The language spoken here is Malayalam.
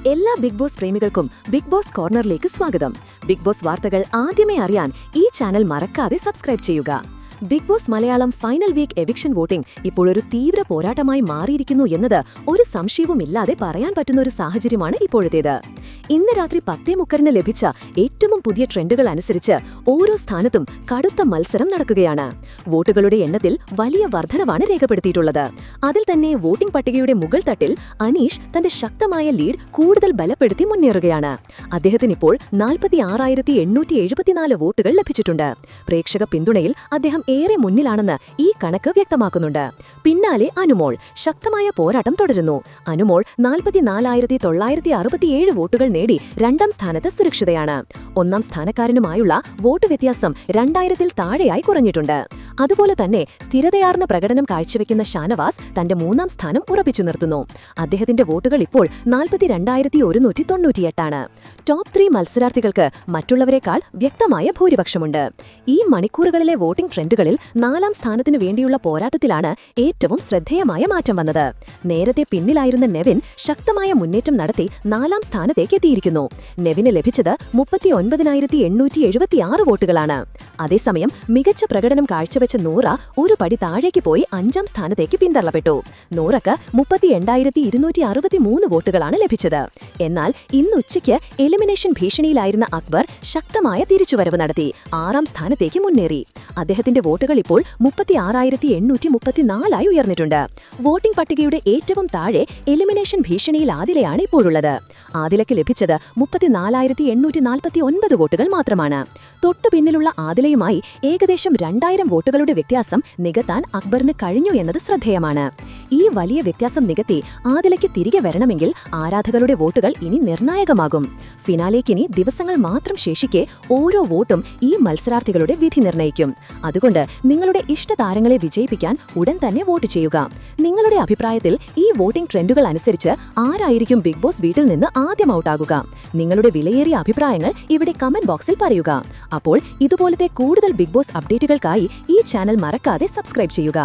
എല്ലാ ബിഗ് ബോസ് പ്രേമികൾക്കും ബിഗ് ബോസ് കോർണറിലേക്ക് സ്വാഗതം. ബിഗ് ബോസ് വാർത്തകൾ ആദ്യമേ അറിയാൻ ഈ ചാനൽ മറക്കാതെ സബ്സ്ക്രൈബ് ചെയ്യുക. Big boss Malayalam final week eviction voting ഇപ്പോഴൊരു തീവ്ര പോരാട്ടമായി മാറിയിരിക്കുന്നു എന്നത് ഒരു സംശയവുമില്ലാതെ പറയാൻ പറ്റുന്ന ഒരു സാഹചര്യമാണ് ഇപ്പോഴത്തേത്. ഇന്ന് രാത്രി 10:30 ലഭിച്ച ഏറ്റവും പുതിയ ട്രെൻഡുകൾ അനുസരിച്ച് ഓരോ സ്ഥാനത്തും കടുത്ത മത്സരം നടക്കുകയാണ്. വോട്ടുകളുടെ എണ്ണത്തിൽ വലിയ വർധനവാണ് രേഖപ്പെടുത്തിയിട്ടുള്ളത്. അതിൽ തന്നെ വോട്ടിംഗ് പട്ടികയുടെ മുകൾ തട്ടിൽ അനീഷ് തന്റെ ശക്തമായ ലീഡ് കൂടുതൽ ബലപ്പെടുത്തി മുന്നേറുകയാണ്. അദ്ദേഹത്തിനിപ്പോൾ 46,874 വോട്ടുകൾ ലഭിച്ചിട്ടുണ്ട്. പ്രേക്ഷക പിന്തുണയിൽ അദ്ദേഹം ഏറെ മുന്നിലാണെന്ന് ഈ കണക്ക് വ്യക്തമാക്കുന്നുണ്ട്. പിന്നാലെ അനുമോൾ ശക്തമായ പോരാട്ടം തുടരുന്നു. അനുമോൾ 44,967 വോട്ടുകൾ നേടി രണ്ടാം സ്ഥാനത്ത് സുരക്ഷിതയാണ്. ഒന്നാം സ്ഥാനക്കാരനുമായുള്ള വോട്ട് വ്യത്യാസം 2000-ൽ താഴെയായി കുറഞ്ഞിട്ടുണ്ട്. അതുപോലെ തന്നെ സ്ഥിരതയാർന്ന പ്രകടനം കാഴ്ചവെക്കുന്ന ഷാനവാസ് തന്റെ മൂന്നാം സ്ഥാനം ഉറപ്പിച്ചു നിർത്തുന്നു. അദ്ദേഹത്തിന്റെ വോട്ടുകൾ ഇപ്പോൾ 42,198 ടോപ്പ് 3 മത്സരാർത്ഥികൾക്ക് മറ്റുള്ളവരെക്കാൾ വ്യക്തമായ ഭൂരിപക്ഷമുണ്ട്. ഈ മണിക്കൂറുകളിലെ വോട്ടിംഗ് ട്രെൻഡുകളിൽ 4ാം സ്ഥാനത്തിനു വേണ്ടിയുള്ള പോരാട്ടത്തിലാണ് ഏറ്റവും ശ്രദ്ധേയമായ മാറ്റം വന്നത്. നേരത്തെ പിന്നിലായിരുന്ന നെവിൻ ശക്തമായ മുന്നേറ്റം നടത്തി 4ാം സ്ഥാനത്തേക്ക് എത്തിയിരിക്കുന്നു. നെവിന് ലഭിച്ചത് 39,876 വോട്ടുകളാണ്. അതേസമയം മികച്ച പ്രകടനം കാഴ്ചവെച്ച നൂറ ഒരു പടി താഴേക്ക് പോയി 5ാം സ്ഥാനത്തേക്ക് പിന്തള്ളപ്പെട്ടു. നൂറക്ക് 38,263 വോട്ടുകളാണ് ലഭിച്ചത്. എന്നാൽ ഇന്നുച്ചയ്ക്ക് എലിമിനേഷൻ ഭീഷണിയിലായിരുന്ന അക്ബർ ശക്തമായ തിരിച്ചുവരവ് നടത്തി 6ാം സ്ഥാനത്തേക്ക് മുന്നേറി. അദ്ദേഹത്തിന്റെ വോട്ടുകൾ ഇപ്പോൾ 36,834 ഉയർന്നിട്ടുണ്ട്. വോട്ടിംഗ് പട്ടികയുടെ ഏറ്റവും താഴെ എലിമിനേഷൻ ഭീഷണിയിൽ ആദിലയാണ് ഇപ്പോഴുള്ളത്. ആദിലയ്ക്ക് ലഭിച്ചത് 34,849 വോട്ടുകൾ മാത്രമാണ്. തൊട്ടു പിന്നിലുള്ള ആദിലയുമായി ഏകദേശം 2000 വോട്ടുകളുടെ വ്യത്യാസം നികത്താൻ അക്ബറിന് കഴിഞ്ഞു എന്നത് ശ്രദ്ധേയമാണ്. ഈ വലിയ വ്യത്യാസം നികത്തി ആദിലയ്ക്ക് തിരികെ വരണമെങ്കിൽ ആരാധകരുടെ വോട്ടുകൾ ഇനി നിർണായകമാകും. ഫിനാലേക്കിനി ദിവസങ്ങൾ മാത്രം ശേഷിക്കെ ഓരോ വോട്ടും ഈ മത്സരാർത്ഥികളുടെ വിധി നിർണ്ണയിക്കും. അതുകൊണ്ട് നിങ്ങളുടെ ഇഷ്ടതാരങ്ങളെ വിജയിപ്പിക്കാൻ ഉടൻ തന്നെ വോട്ട് ചെയ്യുക. നിങ്ങളുടെ അഭിപ്രായത്തിൽ ഈ വോട്ടിംഗ് ട്രെൻഡുകൾ അനുസരിച്ച് ആരായിരിക്കും ബിഗ് ബോസ് വീട്ടിൽ നിന്ന് ആദ്യം ഔട്ടാകുക? നിങ്ങളുടെ വിലയേറിയ അഭിപ്രായങ്ങൾ ഇവിടെ കമന്റ് ബോക്സിൽ പറയുക. അപ്പോൾ ഇതുപോലത്തെ കൂടുതൽ ബിഗ് ബോസ് അപ്ഡേറ്റുകൾക്കായി ഈ ചാനൽ മറക്കാതെ സബ്സ്ക്രൈബ് ചെയ്യുക.